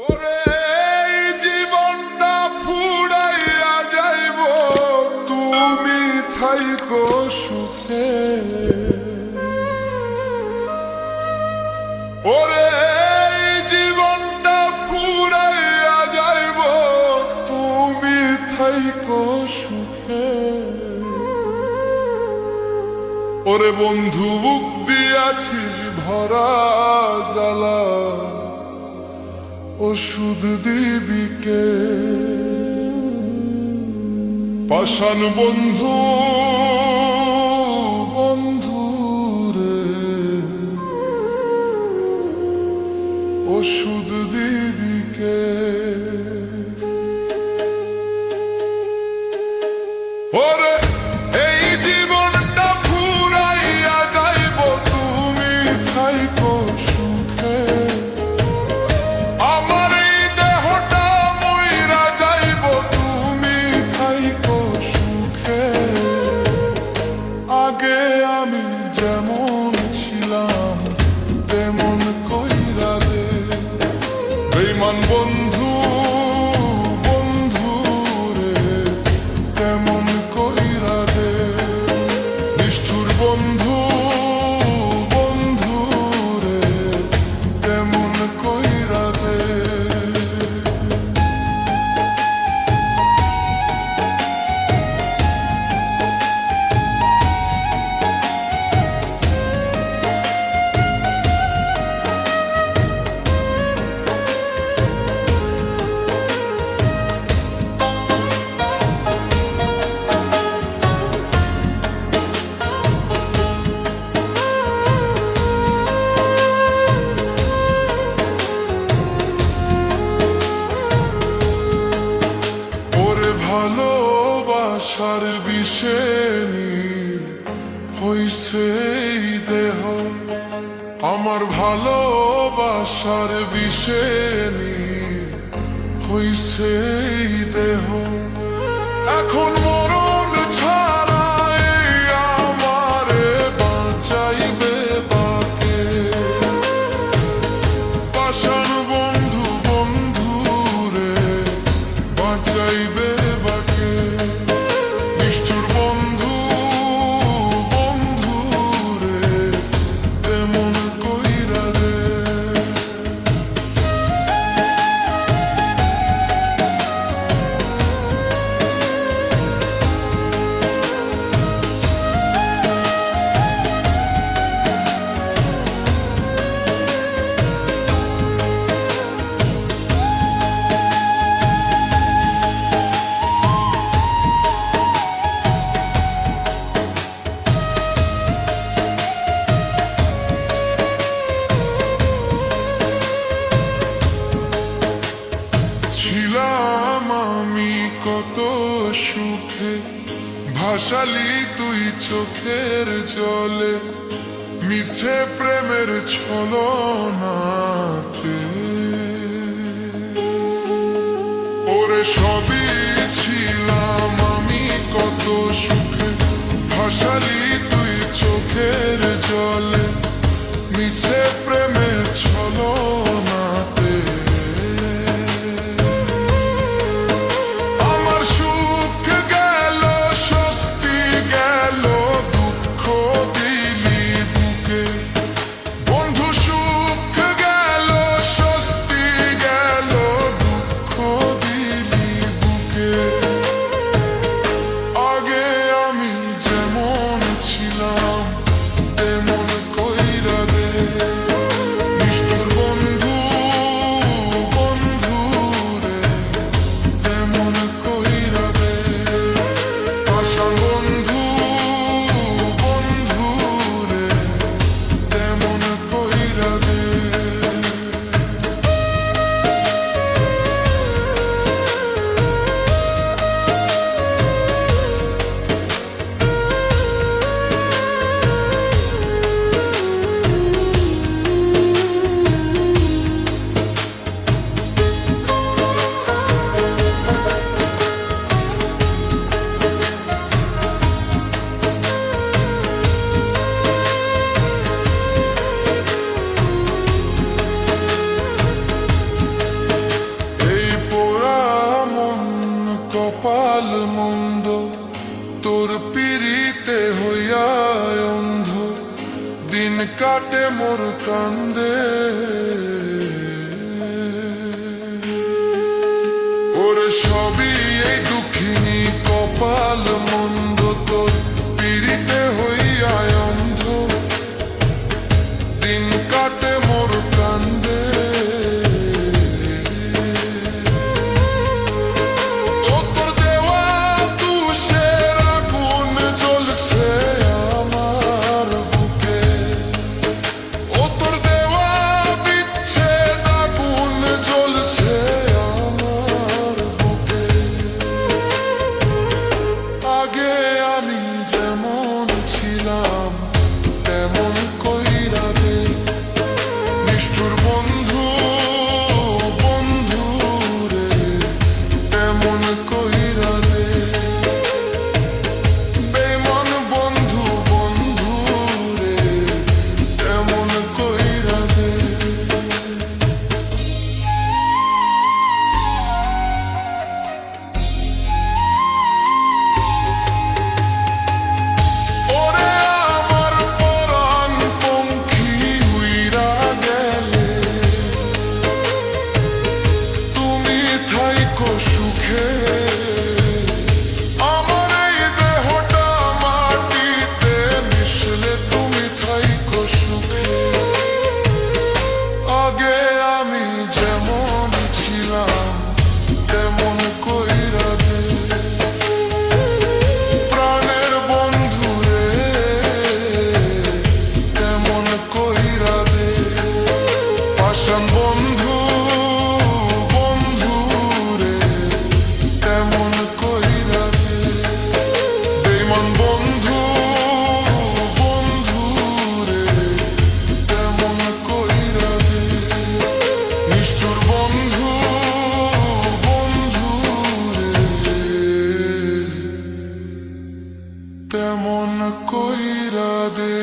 ওরে এই জীবনটা ফুরাইয়া যাইব, তুমি থাইকো সুখে। ওরে এই জীবনটা ফুরাইয়া যাইব, তুমি থাইকো সুখে। ওরে বন্ধু বুক দিয়াছিস ভরা জ্বালা, ওষুধ দিবিকে পাষাণ বন্ধু, বন্ধু রে ওষুধ দিবিকে। ওরে এই জীবনটা ফুরাইয়া যাইব, তুমি থাইকো সুখে। আমার এই দেহটা মইরা যাইব, তুমি থাইকো সুখে। আগে আমি যেমন ছিলাম তেমন কইরা দে বেঈমান বন্ধু, বন্ধু রে তেমন কইরা দে। নিষ্ঠুর বন্ধু, বন্ধু রে তেমন কইরা দে। ভালোবাসার বিষে হইছে এই দেহ, আমার ভালোবাসার বিষে হইছে এই দেহ। এখন মরণ ছাড়া এই আমারে বাঁচাইবে বাকে। পাষাণ বন্ধু, বন্ধু রে বাঁচাইবে বাকে। নিষ্ঠুর বন্ধু, বন্ধু রে তেমন কইরা দে। ছিলাম আমি কত সুখে, ভাসালি তুই চোখের জলে, মিছে প্রেমের ছলনাতে। ওরে সবই ছিলাম আমি কত সুখে, ভাসালি তুই চোখের জলে, মিছে প্রেমের ছলনাতে। কাটে মোর কান্দে। ওরে সবই এই দুঃখিনী কপাল মন্দ, তোর পিড়িতে হইয়ায় অন্ধ, দিন কাটে মোর কান্দে। ও তোর দেওয়া তুষের আগুন জ্বলছে আমার বুকে, ও তোর দেওয়া বিচ্ছেদ আগুন জ্বলছে আমার বুকে। আগে আমি যেমন ছিলাম তেমন কইরা দে, নিষ্ঠুর বন্ধু বন্ধু রে, তেমন কইরা দে। বেঈমান বন্ধু বন্ধু রে, তেমন কইরা দে। ওরে আমার পরাণ পঙ্খী উইরা গেলে, তুমি থাইকো সুখে। আমার এই দেহটা মাটিতে মিশলে তুমি থাইকো সুখে। আগে আমি যেমন ছিলাম তেমন কইরা দে, প্রাণের বন্ধু রে, তেমন কইরা দে। পাষাণ বন্ধু বন্ধু রে, তেমন কইরা দে। বেঈমান বন্ধু বন্ধু রে, তেমন কইরা দে। নিষ্ঠুর বন্ধু বন্ধু রে, তেমন কইরা দে।